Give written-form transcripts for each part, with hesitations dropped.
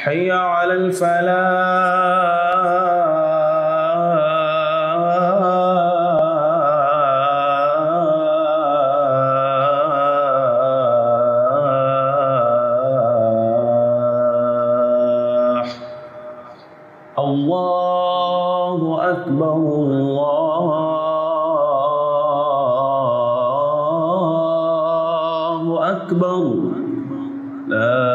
حي على الفلاح. الله أكبر الله أكبر لا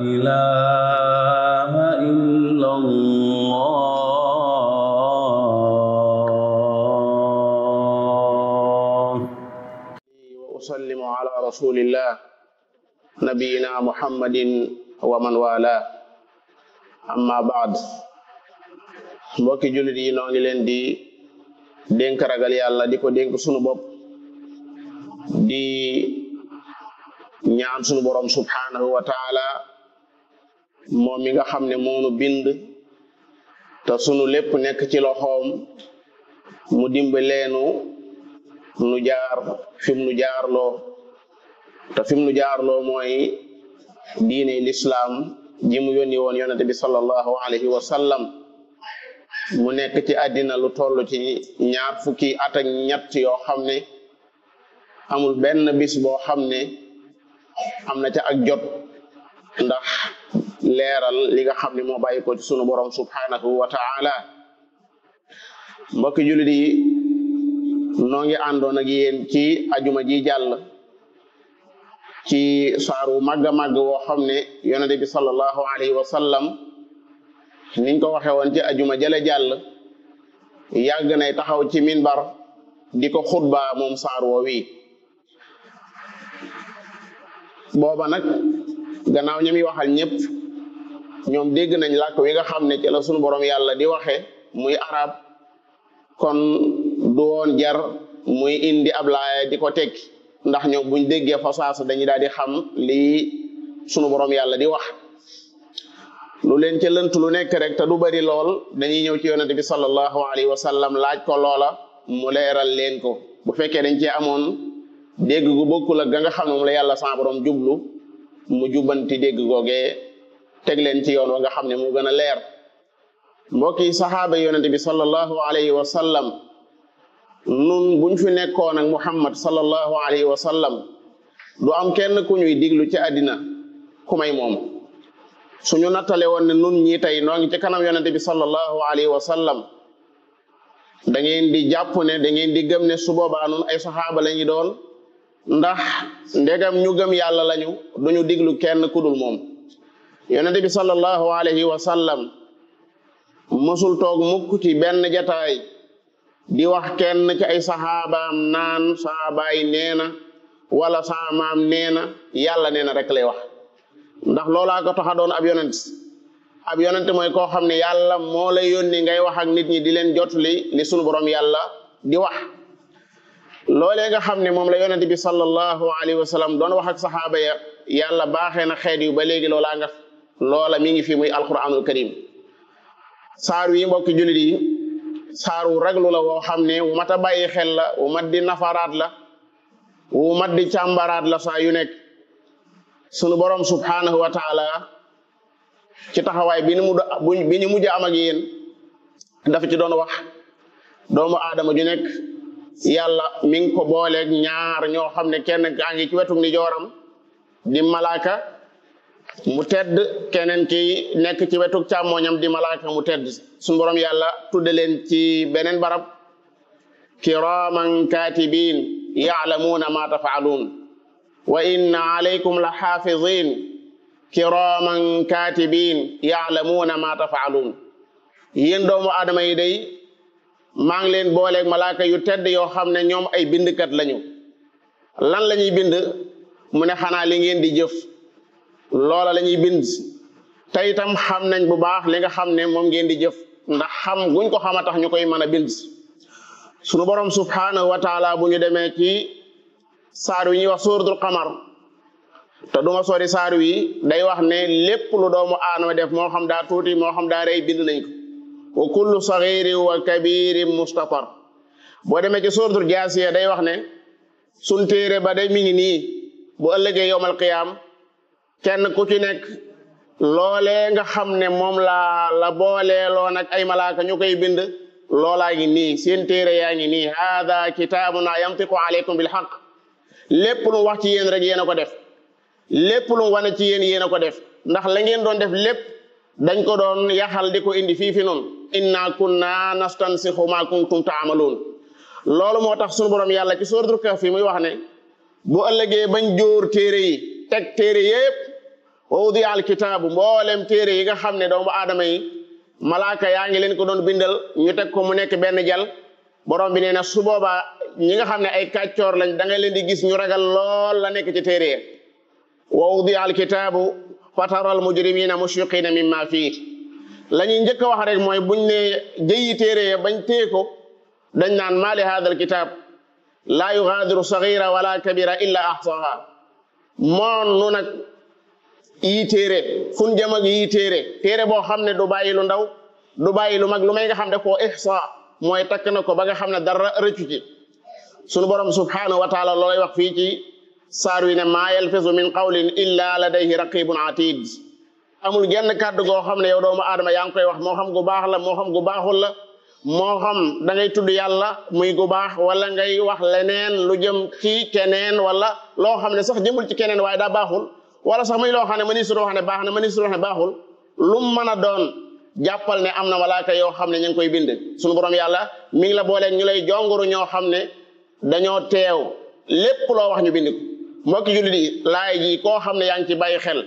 إله إلا الله. وأسلم على رسول الله نبينا محمد ومن والاه. amma baad mbokki jullit yi noo ngi leen di dénk ragal yàlla di ko dénk sunu bopp di ñaan sunu borom subhanahu wa taala moom mi nga xam ne moonu bind te sunu lépp nekk ci loxoom mu dimbaleenu nu jaar fim nu jaarloo te fim nu jaarloo mooy diine l'islam ji mu yónni woon yonente bi sallallahu alayhi wa sallam mu nekk ci àddina lu toll ci 20 fukki at ak ñett yoo xam ne amul benn bis boo xam ne am na ca ak jot ndax leeral li nga xam ne moo bàyyi ko ci sunu borom subhanahu wa ta'ala. mbokki jullit yi noo ngi àndoon ak yéen ci ajuma ji jàll ci saaru màgga màgg woo xam ne yonente bi sallallahu alayhi wa sallam niñ ko waxe woon ci ajuma jële jàll yàgg nay taxaw ci minbar di ko xutba moom saar woo wi booba nag gannaaw ñi muy waxal ñëpp ñoom dégg nañ làkk wi nga xam ne ci la sunu borom yàlla di waxe muy arab kon du woon jar muy indi ab laaya di ko tekki ndax ñoom buñ déggee fasaasa dañuy daal di xam lii sunu borom yàlla di wax. lu leen ca lënt lu nekk rek te du bari lool dañuy ñëw ci yonente bi sallallahu alayhi wa sallam laaj ko loola mu leeral leen ko bu fekkee dañ cee amoon dégg gu bokkul ak ga nga xam ne moom la yàlla sa borom jublu mu jubbanti dégg googee teg leen ci yoon wa nga xam ne mu gën a leer. mbokki saxaaba yonente bi sallallahu alayhi wa sallam nun buñ fi nekkoon ak Muhammad sallallahu alayhi wa sallam du am kenn ku ñuy diglu ci àddina ku may moom. suñu nattale woon ne nun ñi tey noo ngi ci kanam yonente bi sallallahu alayhi wa sallam da ngeen di jàpp ne da ngeen di gëm ne su boobaa nun ay saxaaba la ñu doon ndax ndegam ñu gëm yàlla lañu duñu diglu kenn ku dul moom. yonente bi sallallahu alayhi wa sallam mësul toog mukk ci benn jataay di wax kenn ci ay saxaabaam naan saxaabaay nee na wala saamaam nee na yàlla nee na rek lay wax ndax loolaa ko tax a doon ab yonent mooy koo xam ne yàlla moo lay yónni ngay wax ak nit ñi di leen jotli li sunu borom yàlla di wax. loolee nga xam ne moom la yonent bi sallallahu alayhi wa sallam doon wax ak saxaaba ya yàlla baaxee na xeet yu ba léegi loola mi ngi fi muy alquranul karim. saar wi mbokki jullit yi saaru raglu la woo xam ne wu mat a bàyyi xel la wu mat di nafaraat la wu mat di càmbaraat la saa yu nekk. sunu borom subhanahu wa taala ci taxawaay bi ñu mujj am ak yéen dafa ci doon wax doomu aadama ju nekk yàlla mi ngi ko booleeg ñaar ñoo xam ne kenn kaa ngi ci wetu ni jooram di malaaka mu tedd keneen ki nekk ci wetu càmmoñam di malaaka mu tedd. sunu borom yàlla tudde leen ci beneen barab kiraman katibin ya'lamuna ma taf'alun wa inna alaykum la xaafizin kiraman katibin ya'lamuna ma taf'alun. yéen doomu aadama yi day maa ngi leen booleeg malaaka yu tedd yoo xam ne ñoom ay bindkat lañu. lan la ñuy bind mu ne xanaa li ngeen di jëf loola la ñuy bind te itam xam nañ bu baax li nga xam ne moom ngeen di jëf ndax xam guñ ko xama tax ñu koy mën a bind. sunu borom subhanahu wa taala bu ñu demee ci saar wi ñuy wax suuratul qamar te duma sori saar wi day wax ne lépp lu doomu aadama def moo xam daa tuuti moo xam daa rëy bind nañ ko. wa kullu sagirin wa kabirin mustatar. boo demee ci suuratul jaasiya day wax ne sun téere ba day mi ngi nii bu ëllëgee yowmal qiyaam kenn ku ci nekk loolee nga xam ne moom la booleeloo nag ay malaaka ñu koy bind loolaa ngi nii seen téere yaa ngi nii haada kitaabuna yantiqu alaykum bil haqq lépp lu wax ci yéen rek yéen a ko def lépp lu wane ci yéen a ko def ndax la ngeen doon def lépp dañ ko doon yaxal di ko indi fii fi noonu inna kunna nastansixu ma kuntum taamaluun loolu moo tax sunu borom yàlla ci suratul kahf muy wax ne bu ëllëgee bañ jóor téere yi teg téere yépp wa wudi'a alkitaabu mboolem téere yi nga xam ne doomu aadama yi malaaka yaa ngi leen ko doon bindal ñu teg ko mu nekk benn jal borom bi nee na su boobaa ñi nga xam ne ay kàccoor lañ da ngay leen di gis ñu ragal lool la nekk ci téere yi wa wudi'a alkitaabu fatara almujrimina mushfiqina mimma fii la ñuy njëkk a wax rek mooy buñ ne jëyi téere ya bañ téye ko dañ naan maa li haada alkitaab laa yugaadiru sagira wala kabira illa ahsaha moon nu nag yi téere fun jëm ak yi téere boo xam ne du bàyyi lu ndaw du bàyyi lu mag lu may nga xam ne koo ihsa mooy takk na ko ba nga xam ne dara rëccu ci sunu borom subhanahu wa taala loolay wax fii ci saar wi ne maa yalfizu min qawlin illa ladayhi raqibun atid amul genn kàddu goo xam ne yow doomu aadama yaa ngi koy wax moo xam gu baax la moo xam gu baaxul la moo xam da ngay tudd yàlla muy gu baax wala ngay wax leneen lu jëm ci keneen wala loo xam ne sax jëmul ci keneen waaye daa baaxul wala sax muy loo xam ne mënisul wax ne baax na mënisul wax ne baaxul lu mu mën a doon jàppal ne am na malaaka yoo xam ne ñu ngi koy bind sunu borom yàlla mi ngi la booleeg ñu lay jonguru ñoo xam ne dañoo teew lépp loo wax ñu bind ko mbokki jullit yi laay ji koo xam ne yaa ngi ci bàyyi xel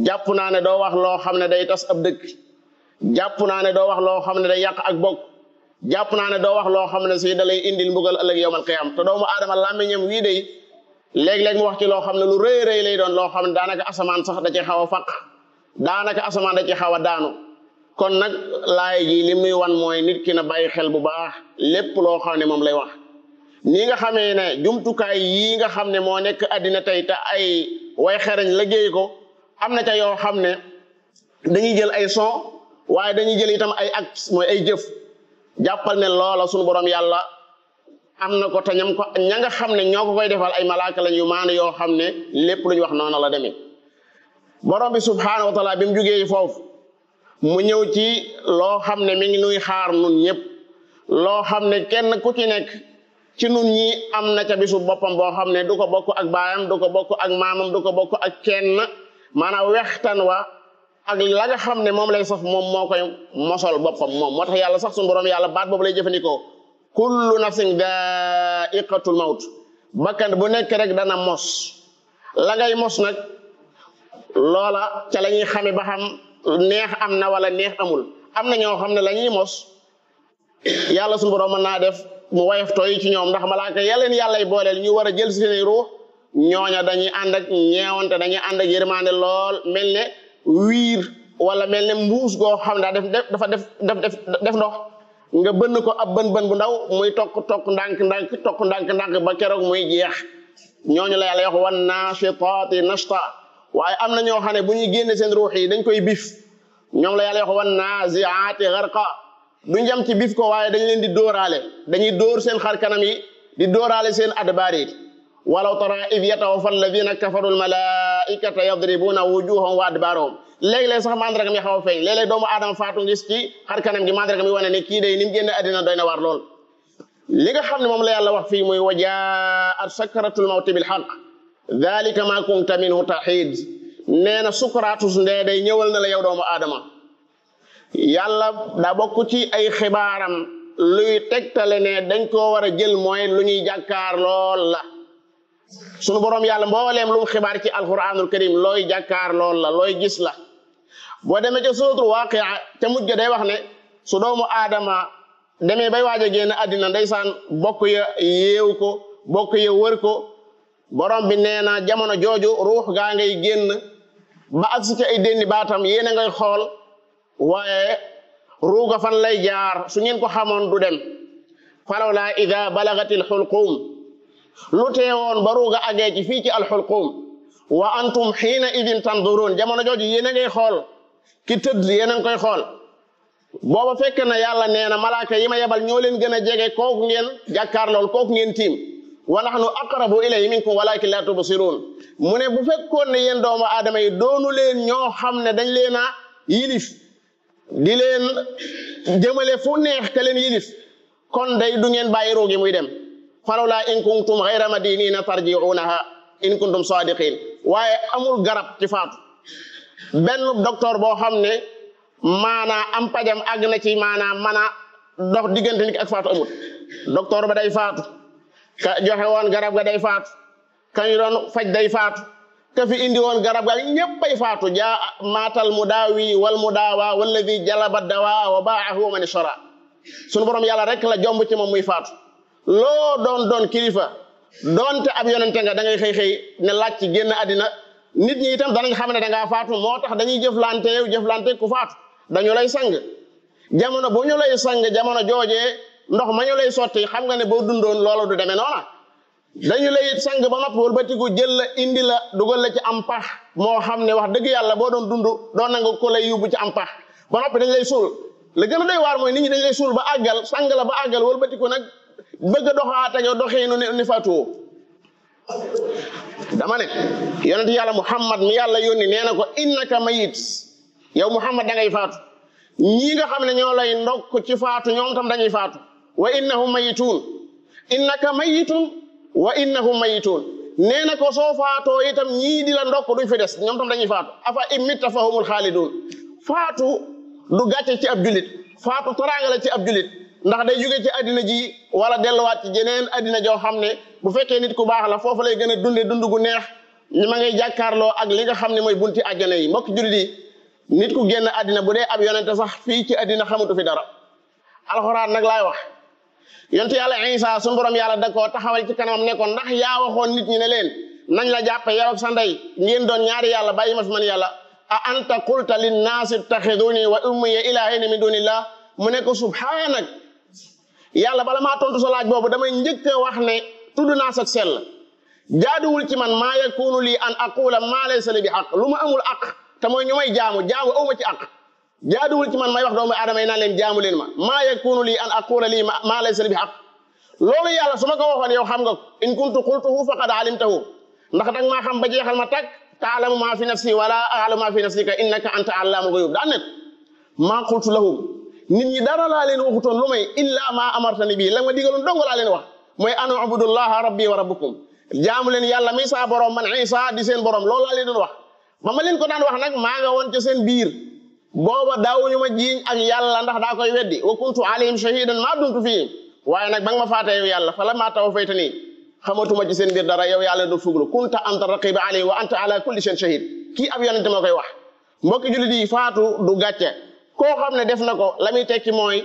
jàpp naa ne doo wax loo xam ne day tas ab dëkk jàpp naa ne doo wax loo xam ne day yàq ak bokk jàpp naa ne doo wax loo xam ne si da lay indil mbugal ëllëg yawmal qiyaam te doomu aadama làmmiñam wii day léeg-léeg mu wax ci loo xam ne lu rëy rëy lay doon loo xam ne daanaka asamaan sax da ci xaw a faq daanaka asamaan da ci xaw a daanu kon nag laay ji li muy wan mooy nit ki na bàyyi xel bu baax lépp loo xam ne moom lay wax nii nga xamee ne jumtukaay yii nga xam ne moo nekk àddina tey te ay way xereñ liggéey ko am na ca yoo xam ne dañuy jël ay son waaye dañuy jël itam ay acte mooy ay jëf jàppal ne loola sunu borom yàlla am na ko te ñam ko ña nga xam ne ñoo ko koy defal ay malaaka lañ yu maanu yoo xam ne lépp lu ñu wax noonu la demee borom bi subhaanahu wa taala bi mu jugee foofu mu ñëw ci loo xam ne mi ngi nuy xaar nun ñëpp loo xam ne kenn ku ci nekk ci nun ñi am na ca bisu boppam boo xam ne du ko bokk ak baayam du ko bokk ak maamam du ko bokk ak kenn maanaam wextan wa ak la nga xam ne moom lay saf moom moo koy mosol boppam moom moo tax yàlla sax suñu borom yàlla baat boobu lay jëfandikoo kullu nafsin daa'iqatul mawt bakkan bu nekk rek dana mos la ngay mos nag loola ca la ñuy xame ba xam neex am na wala neex amul am na ñoo xam ne la ñuy mos yàlla suñu borom mën naa def mu woyof tooy ci ñoom ndax malaaka yaleen yàllay booleel ñu war a jël seen ruux ñooña dañuy ànd ak ñeewante dañuy ànd ak yërmande lool mel ne wiir wala mel ne mbuus goo xam ne dafa def ndox nga bënn ko ab bën bu ndaw muy tokk ndànk ba keroog muy jeex ñooñu la yàlla wax wan naashitaati nashta waaye am na ñoo xam ne bu ñuy génne seen ruux yi dañ koy bif ñoom la yàlla wax wan naaziaati gharqa duñ jam ci bif ko waaye dañ leen di dóoraale dañuy dóor seen xar kanam yi di dóoraale seen adbaar yi walaw tara id yatawaffa alladina kafaru almalaikata yadribuna wujuhahum wa adbarahum léeg-léeg sax mandarga mi xaw a feeñ léeg-léeg doomu aadama faatu ngis ci xar kanam gi mandarga mi wane ne kii day ni mu génne àddina doy na waar lool li nga xam ne moom la yàlla wax fii muy wa jaat sakaratul mawti bil haqq dalika ma kunta minhu tahid nee na sukaraatus ndee day ñëwal na la yow doomu aadama yàlla daa bokk ci ay xibaaram luy tegtale ne dañ koo war a jël mooy lu ñuy jàkkaar lool la sunu borom yàlla mbooleem lu mu xibaar ci alquranul karim looy jàkkaar lool la looy gis la boo demee ca suratul waaqia te mujj day wax ne su doomu aadama demee bay waaj a génn àddina ndeysaan bokk ya yeew ko bokk ya wër ko borom bi nee na jamono jooju ruux gaa ngay génn ba agsi ci ay dénni baatam yéen a ngay xool waaye ruuga fan lay jaar su ngeen ko xamoon du dem falawla ida balagatil xulqum lu teewoon ba ruuga agee ci fii ci alxulqum wa antum xiina idin tanduruun jamono jooju yéen a ngay xool ki tëdd yéen a ngi koy xool booba fekk na yàlla nee na malaaka yi ma yebal ñoo leen gën a jege kooku ngeen jàkkaar lool kooku ngeen tiim wa nahnu aqrabu ilayhi minkum walakin la tubsirun mu ne bu fekkoon ne yéen doomu aadama yi doonu leen ñoo xam ne dañ leen a yilif di leen jëmale fu neex ka leen yilif kon day du ngeen bàyyi ruugi muy dem falawla in kuntum ghayra madinina tarji'unaha in kuntum sadiqin waaye amul garab ci faatu benn docteur boo xam ne maanaa am pajam àgg na ci maanaa mën a dox diggante nit ak faatu amul docteur ba day faatu ka joxe woon garab ga day faatu kañu doon faj day faatu ka fi indi woon garab ga ñëppay faatu jaa maatal mudaawi wal mudaawa walladi jalaba dawa wa baahu man shara sunu borom yàlla rek la jomb ci moom muy faatu loo doon kilifa doonte ab yonente nga da ngay xëy ne laaj ci génn àddina nit ñi itam danañ xam ne da ngaa faatu moo tax dañuy jëflante ku faatu dañu lay sang jamono bu ñu lay sang jamono joojee ndox ma ñu lay sotti xam nga ne boo dundoon loolu du demee noona dañu lay sang ba noppi wëlbatiku jël la indi la dugal la ci am pax moo xam ne wax dëgg yàlla boo doon dund doon na nga ko lay yóbbu ci am pax ba noppi dañ lay suul la gën a doy waar mooy nit ñi dañ lay suul ba àggal sang la ba àggal wëlbatiku nag bëgg a doxaat ak yow doxeenu ni faatuwoo dama ne yonent yàlla Muhammad mi yàlla yónni nee na ko innaka mayit yow Muhammad da ngay faatu ñii nga xam ne ñoo lay ndokk ci faatu ñoom tam dañuy faatu wa innahum mayituun innaka mayitun wa innahum mayituun nee na ko soo faatoo itam ñii di la ndokk duñ fi des ñoom tam dañuy faatu afa imitta fa humul xaalidun faatu du gàcce ci ab julit faatu taraanga la ci ab julit ndax day jóge ci addina ji wala delluwaat ci jeneen addina joo xam ne bu fekkee nit ku baax la foofu lay gën a dunde dund gu neex ñi ma ngay jàkkaarloo ak li nga xam ne mooy bunti àjjana yi mbokk julit yi nit ku génn addina bu dee ab yonente sax fii ci addina xamutu fi dara alxuraan nag laay wax yonte yàlla Isa sunu borom yàlla da koo taxawal ci kanamam ne ko ndax yaa waxoon nit ñi ne leen nañ la jàppe yow ak sa ndey ngeen doon ñaari yàlla bàyyi ma fi man yàlla a anta qulta linnaasi ittaxiduni wa ummiya ilaahayni min dunillah mu ne ko subhaanak yàlla bala maa tontu sa laaj boobu damay njëkk a wax ne tudd naa sa sell jaaduwul ci man maa yakunu lii an aqula maa laysa li bi aq lu ma amul aq te mooy ñu may jaamu awma ci aq jaaduwul ci man may wax doomu aadama yi naan leen jaamu leen ma maa yakunu lii an aqula lii maa laysa li bi aq loolu yàlla su ma ko waxoon yow xam nga in kuntu qultuhu faqad alimtahu ndax danga maa xam ba jeexal ma tag taalamu maa fi nafsi wala a'lamu maa fi nafsika innaka anta allaamul ghuyub daan nekk maa qultu lahum nit ñi dara laa leen waxutoon lu may illa maa amartani bii la ma digaloon dong laa leen wax mooy an ubudullaha rabbi wa rabbukum jaamu leen yàlla mi saa borom man Isa di seen borom loolu laa leen doon wax ba ma leen ko daan wax nag maa nga woon ca seen biir booba daawuñu ma jiiñ ak yàlla ndax daa koy weddi wa kuntu alayhim shahidan maa dumtu fii waaye nag ba nga ma faatee yow yàlla fa la maa tawaffaytanii xamatuma ci seen biir dara yow yàlla du fuglu kunta anta raqiba alayhi wa anta ala kulli shay'in shahid kii ab yonente moo koy wax mbokki jullit yi faatu du gàcce koo xam ne def na ko la muy tekki mooy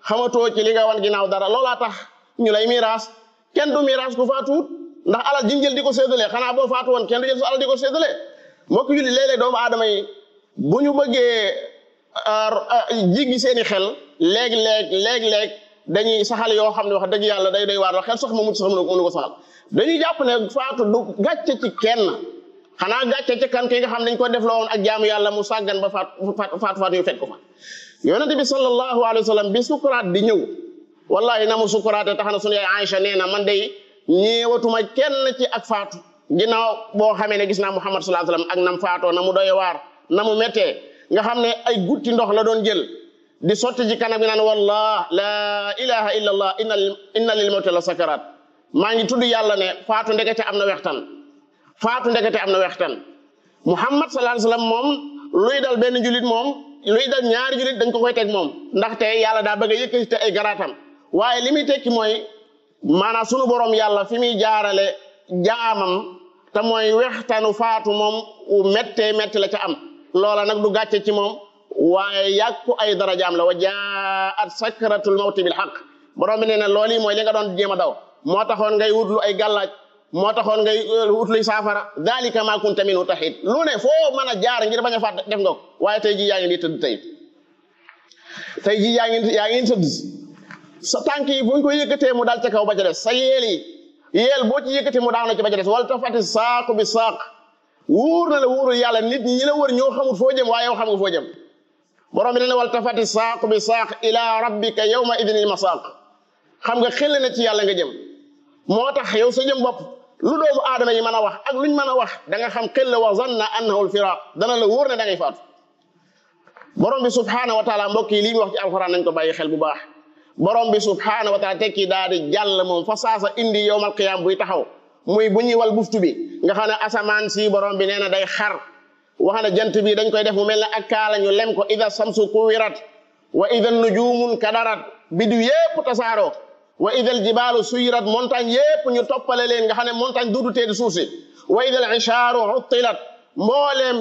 xamatoo ci li nga wan ginnaaw dara loolaa tax ñu lay miiras kenn du miiras ku faatuwut ndax alal ji jël di ko séddale xanaa boo faatu woon kenn du jël sa alal di ko séddale mbokki jullit léeg-léeg doomu aadama yi bu ñu bëggee jiggi seeni xel léeg-léeg dañuy saxal yoo xam ne wax dëgg yàlla day doy waar la xel sax ma mucc sax mënu ko saxal dañuy jàpp ne faatu du gàcce ci kenn xanaa gàcce ci kan ki nga xam dañ ko def la woon ak jaamu yàlla mu sàggan ba faatu yu fekk ko fa yonente bi sallallahu alayhi wa sallam bi sukuraat di ñëw wallahi na mu sukuraate tax na sunu yaay Aïcha nee na man day ñeewatuma kenn ci ak faatu ginnaaw boo xamee ne gis naa Muhammad sallallahu alayhi wa sallam ak nam faatoo na mu doy waar na mu méttee nga xam ne ay gutti ndox la doon jël di sotti ci kanam gi naan wallah la ilaha illa allah inna lil mawti la sakarat maa ngi tudd yàlla ne faatu ndekete am na wextan Muhammad sallallahu alayhi wa sallam moom luy dal benn julit moom luy dal ñaari julit dañ ko koy teg moom ndaxte yàlla daa bëgg a yëkkati te ay garaatam waaye li muy tekki mooy maanaam sunu borom yàlla fi muy jaarale jaamam te mooy wextanu faatu moom métti la ca am loola nag du gàcce ci moom waaye yàkku ay darajaam la wa jaat sakratul mawti bil haqq borom bi nee na loolu mooy li nga doon jéem a daw moo taxoon ngay wutlu ay gàllaaj moo taxoon ngay wutluy saafara dalika ma kunta minhu tahid lu ne foo mën a jaar ngir bañ a faat def nga ko waaye tey ji yaa ngi nii tëdd tey ji yaa ngi tëdd sa tànk yi buñ ko yëkkatee mu dal ca kaw ba ca des sa yeel boo ci yëkkatee mu daaw na ci ba ca des wal tafati saaqu bi saaq wóor na la wóorul yàlla nit ñi la wër ñoo xamul foo jëm waaye yow xam nga foo jëm borom bi ne wal tafati saaqu bi saaq ila rabbika yawma idinil masaaq xam nga xel na ci yàlla nga jëm moo tax yow sa jëm bopp lu doomu aadama yi mën a wax ak luñ mën a wax da nga xam xel wa zanna annahu al-firaq dana la wóor ne da ngay faatu borom bi subhanahu wa taala mbokk yi lii mu wax ci alquran nañ ko bàyyi xel bu baax borom bi subhanahu wa taala tekki daal di jàll moom fa saasa indi yowmal qiyaam buy taxaw muy bu ñuy wal buftu bi nga xam ne asamaan si borom bi nee na day xar wax na jant bi dañ koy def mu mel ne ak kaala ñu lem ko ida samsu kuwirat wa ida nujumun kadarat bidu yépp tasaaroo wa ida aljibaalu suyirat montagne yépp ñu toppale leen nga xam ne montagne duudu tee di suuf si wa ida alishaaru uttilat mbooleem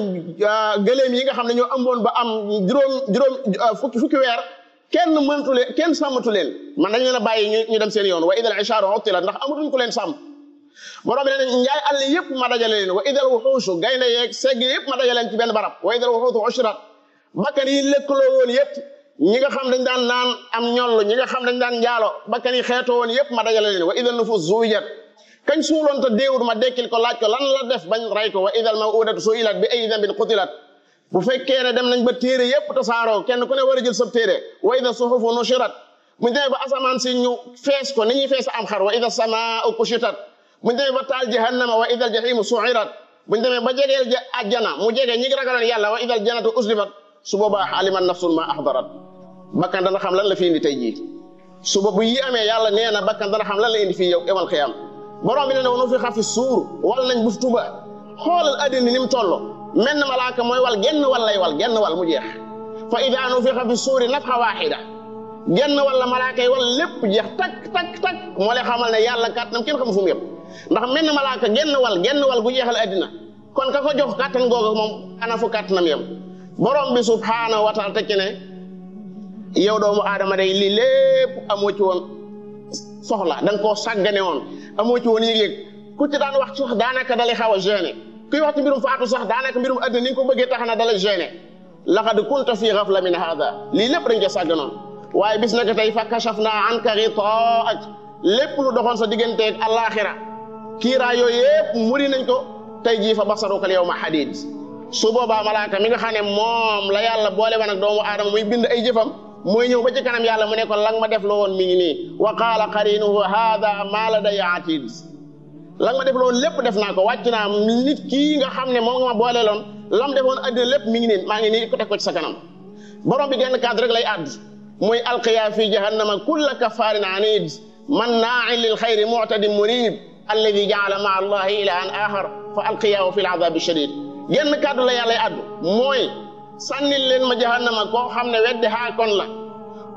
gëléem yi nga xam ne ñoo ëmboon ba am fukki weer kenn mëntu leen kenn sàmmatu leen man dañ leen a bàyyi ñu dem seen yoon wa ida alishaaru uttilat ndax amatuñ ku leen sàmm borom bi nee na njaay àll yëpp ma dajale leen wa idal wuxuushu gaynde yeeg segg yëpp ma dajale leen ci benn barab wa idal wuxuusu ushirat bakkan yi lëkkaloo woon yëpp ñi nga xam dañ daan naan am ñoll ñi nga xam dañ daan njaalo bakkan yi xeetoo woon yëpp ma dajale leen wa idal nufus zuwijat kañ suuloon te déewut ma dekkil ko laaj ko lan la def bañ ray ko wa idal mawudatu suilat bi ay dambin qutilat bu fekkee ne dem nañ ba téere yëpp tasaaroo kenn ku ne war a jël sab téere wa idal suhufu nushirat mu demee ba asamaan si ñu fees ko ni ñuy fees am xar wa idal samaau kushitat buñ demee ba taal jahannama wa idal jahimu su'irat buñ demee ba jegeel ajjana mu jege ñi ragaloon yàlla wa idal jannatu uslimat su boobaa aliman nafsun ma ahdarat bakkan dana xam lan la fi indi tey jii suba bu yi amee yàlla nee na bakkan dana xam lan la indi fii yow yawmal qiyaam borom bi nee na wa nufixa fi suur wal nañ buftu ba xoolal addina ni mu toll menn malaaka mooy wal genn wal lay wal genn wal mu jeex fa ida nufixa fi suuri nafxa waaxida genn wal la malaaka yi wal lépp jeex tak moo lay xamal ne yàlla kàttanam kenn xamu fu mu yëpp ndax menn malaaka genn wal gu jeexal addina kon ka ko jox kàttan googu moom ana fu kàttanam yem borom bi subhanahu wa taala tekki ne yow doomu aadama day lii lépp amoo ci woon soxla da nga koo sàggane woon amoo ci woon yëg-yëg ku ci daan wax sax daanaka dalay xaw a gêné kuy wax ci mbirum faatu sax daanaka mbirum addina ni nga ko bëggee tax na dalay gêné laqad kunta fi ghafla min hada lii lépp dañ ko sàgganoon waaye bis naka tey fa kashafna anka ghitaa'ak lépp lu doxoon sa digganteeg alaxira kiiraa yooyu yëpp muri nañ ko tey jii fa basaruka al yawma hadid su boobaa malaaka mi nga xam ne moom la yàlla boole woon ak doomu aadama muy bind ay jëfam mooy ñëw ba ci kanam yàlla mu ne ko lang ma def loo woon mi ngi nii wa qaala qarinuhu hada ma ladayya atid lang ma def loo woon lépp def naa ko wàcc naa nit kii nga xam ne moom nga ma boole loon lam defoon addina lépp mi ngi nii maa ngi nii ko teg ko ci sa kanam borom bi genn cadre rek lay àdd muy alqiya fi jahannama kulla kafarin anid mannaa'in lil xayri mu'tadin murib alladi jaala maa allahi ilahan axar fa alqiyaahu fi aladabi shadid genn kàddu la yàlla addu mooy sànnil leen ma jahannama koo xam ne weddi xaakon la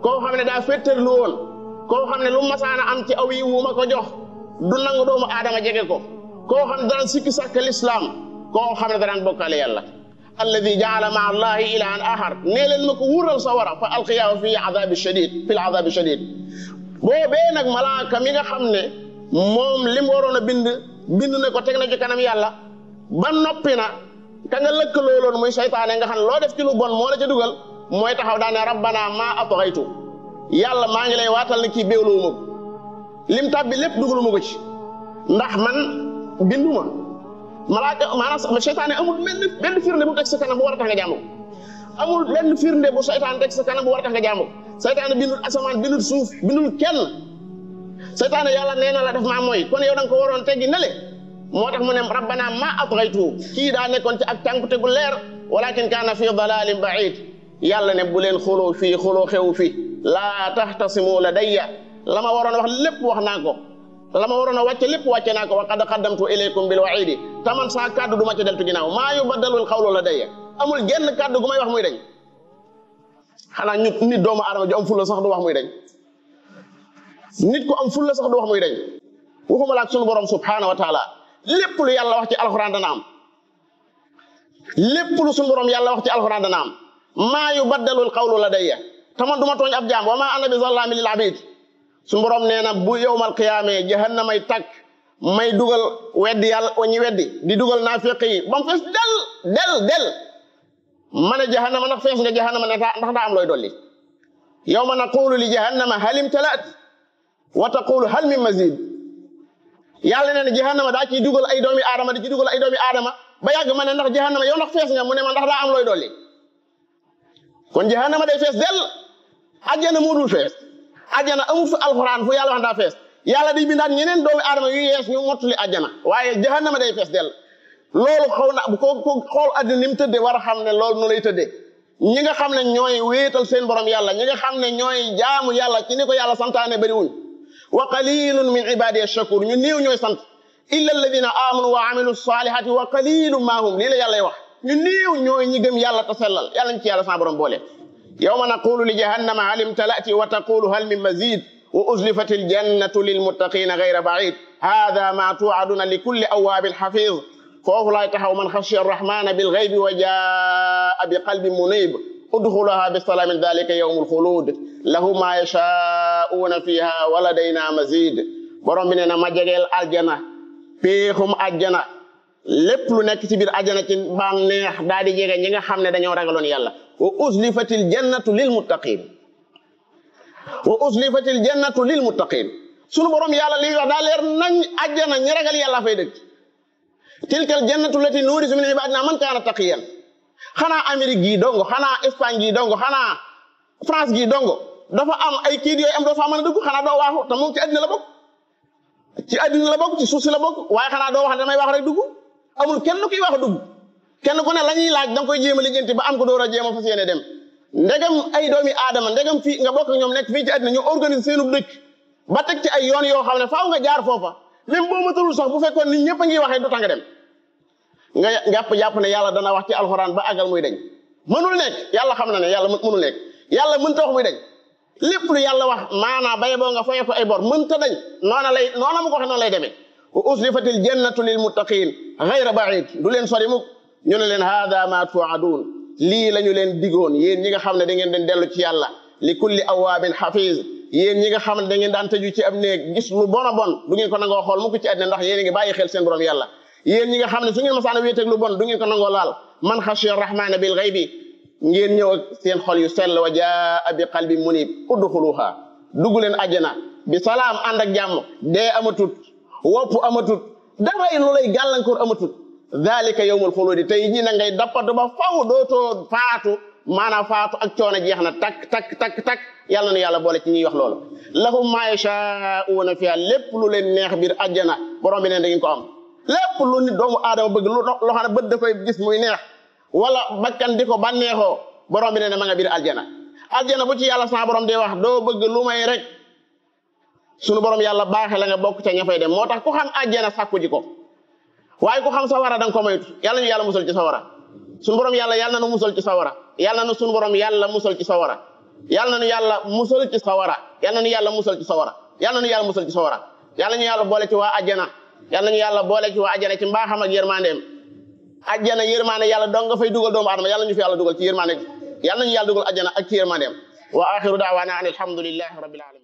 koo xam ne daa féttarlu woon koo xam ne lu masaana am ci aw yi wu ma ko jox du nangu doomu aadama jege ko koo xam ne daan sikki sàkk lislaam koo xam ne daan bokkaale yàlla alladi jaala maa allahi ilahan axar nee leen ma ko wuural sa wara fa alqiyaahu fi adabi shadid fi aladabi shadid boobee nag malaaka mi nga xam ne moom li mu waroon a bind na ko teg na ci kanam yàlla ba noppi na ka nga lëkkaloo loon muy seytaane nga xam ne loo def ci lu bon moo la ca dugal mooy taxaw daane rabbana maa atghaytu yàlla maa ngi lay waatal ne kii béewluwu ma ko lim tàbbi lépp dugaluma ko ci ndax man binduma malaaka maanaam seytaane amul benn firnde bu teg sa kanam bu war a tax nga jaamu amul benn firnde bu seytaane teg sa kanam bu war a tax nga jaamu seytaane bindul asamaan bindul suuf bindul kenn seytaane yàlla nee na la def maa mooy kon yow da nga ko waroon teggi nale moo tax mu ne rabbana ma atghaytu kii daa nekkoon ci ak cànkute gu leer walakin kaana fi dalalin ba'id yàlla ne bu leen xuloo fii xuloo xew fi laa tahtasimu ladayya la ma waroon wax lépp wax naa ko la ma waroon a wàcce lépp wàcce naa ko wa qad qaddamtu ilaykum bil wa'idi taman saa kàddu du ma ci deltu ginnaaw maa yubaddalul qawlu ladayya amul genn kàddu gu may wax muy dañ xanaa nit doomu aadama ju am fulla sax du wax muy dañ nit ku am fulla sax du wax muy dañ waxuma la ak sunu borom subhanahu wa taala lépp lu yàlla wax ci alxuraan dana am lépp lu sunu borom yàlla wax ci alxuraan dana am maa yubaddalul qawlu ladayya taman du ma tooñ ab jaam wa maa ana bi zallaami lil abid sunu borom nee na bu yawmal qiyaamee jahannamay tàkk may dugal weddi yàlla ñi weddi di dugal naafiq yi ba mu fees del ma ne jahannama ndax fees nga jahannama ne ndax daa am looy dolli yawma naqulu li jahannama hal imtalaat wa taqulu hal min mazid yàlla nee na jahannama daa ciy dugal ay doomi aadama di ci dugal ay doomi aadama ba yàgg ma ne ndax jahannama yow ndax fees nga mu ne ma ndax daa am looy dolli kon jahannama day fees del ajjana moo dul fees ajjana amul fi alxuraan fu yàlla wax daa fees yàlla day bindaat ñeneen doomi aadama yu yees ñu mottali àjjana waaye jahannama day fees dell loolu xaw na bu ko xool àddina ni mu tëddee war a xam ne loolu nu lay tëddee ñi nga xam ne ñooy wéetal seen borom yàlla ñi nga xam ne ñooy jaamu yàlla ci ni ko yàlla santaane bari wuñ wa qalilun min ibadiya shakur ñu néew ñooy sant illa alladina amanu wa amilu salihati wa qalilun ma hum lii la yàllay wax ñu néew ñooy ñi gëm yàlla te sellal yàlla ñu ci yàlla sa borom boole yawma naqulu li jahannama hal imtala'ti wa taqulu hal min mazid wa uzlifatil jannatu lil muttaqina ghayra ba'id hadha ma tu'aduna li kulli awwabin hafiz foofu laay taxaw man xashiya arrahmana bil ghaybi wa jaa bi qalbin munib udxuluha bi salaamin dhalika yawmul xulud lahum ma yashaa'una fiha wa ladayna mazid borom bi nee na ma jegeel aljana péexum aljana lépp lu nekk ci biir aljana ci bànneex daal di jege ñi nga xam ne dañoo ragaloon yàlla wa uzlifatil jannatu lil muttaqin wa uzlifatil jannatu lil muttaqin sunu borom yàlla li wax daa leer nañ aljana ñi ragal yàlla fay dëkk tilkal jannatu lati nuurisu min ibadina man kaana taqiyan xanaa Amérique gii dongo xanaa Espagne gii dongo xanaa France gii dongo dafa am ay kiit yooyu am doo faa mën a dugg xanaa doo waaxu te moom ci àddina la bokk ci àddina la bokk ci suuf si la bokk waaye xanaa doo wax ne damay wax rek dugg amul kenn kuy wax dugg kenn ku ne la ñuy laaj da nga koy jéem a lijjanti ba am ko door a jéem a fas yéene dem ndegam ay doomi aadama ndegam fii nga bokk ñoom nekk fii ci àddina ñu organise seenu dëkk ba teg ci ay yoon yoo xam ne faaw nga jaar foofa même boo matalul sax bu fekkoon nit ñëpp a ngi waxee du tax nga dem nga jàpp ne yàlla dana wax ci alxuraan ba àggal muy dañ mënul nekk yàlla xam na ne yàlla mënul nekk yàlla mënta wax muy dañ lépp lu yàlla wax maanaa baye boo nga faye ko ay bor mënta dañ noona mu ko waxee noonu lay demee wa uslifatil jannatu lil muttaqin ghayra ba'id du leen sori mukk ñu ne leen hada ma tu'adun lii la ñu leen digoon yéen ñi nga xam ne da ngeen den dellu ci yàlla li kulli awaabin hafiz yéen ñi nga xam ne da ngeen daan tëju ci ab néeg gis lu bon a bon du ngeen ko nangoo xool mukk ci àddina ndax yéen a ngi bàyyi xel seen borom yàlla yéen ñi nga xam ne su ngeen masaana wéeteeg lu bon du ngeen ko nangoo laal man xashiya rahmana bil ghaybi ngeen ñëw ak seen xol yu sell wa jaa bi qalbi munib udxuluha dugg leen àjjana bi salaam ànd ak jàmm dee amatut wopp amatut dafay lu lay gàllankoor amatut dhalika yawmul xuludi tey jii na ngay dappatu ba faw dootoo faatu maanaam faatu ak coono jeex na tak yàlla na yàlla boole ci ñuy wax loolu lahum ma yashaa'una fiha lépp lu leen neex biir àjjana borom bi neen da ngeen ko am lépp lu nit doomu aadama bëgg loo xam ne bët da koy gis muy neex wala bakkan di ko bànneexoo borom bi nee na ma nga biir aljana bu ci yàlla sa borom di wax doo bëgg lu may rek sunu borom yàlla baaxe la nga bokk ca ña fay dem moo tax ku xam aljana sàkku ji ko waaye ku xam sawara da nga ko moytu yàlla ñu yàlla musal ci sawara sunu borom yàlla na nu musal ci sawara yàlla na sunu borom yàlla musal ci sawara yàlla na nu yàlla musal ci sawara yàlla na nu yàlla musal ci sawara yàlla na nu yàlla musal ci sawara yàlla ñu yàlla boole ci waa aljana yàlla nañu yàlla boole ci waa ajjana ci mbaaxam ak yërmandeem ajjana yërmande yàlla dong nga fay dugal doomu adama yàlla ñu fi yàlla dugal ci yërmande yàlla nañu yàlla dugal ajjana ak ci yërmandeem wa axiru daawaana an alhamdulillahi rabbil alamin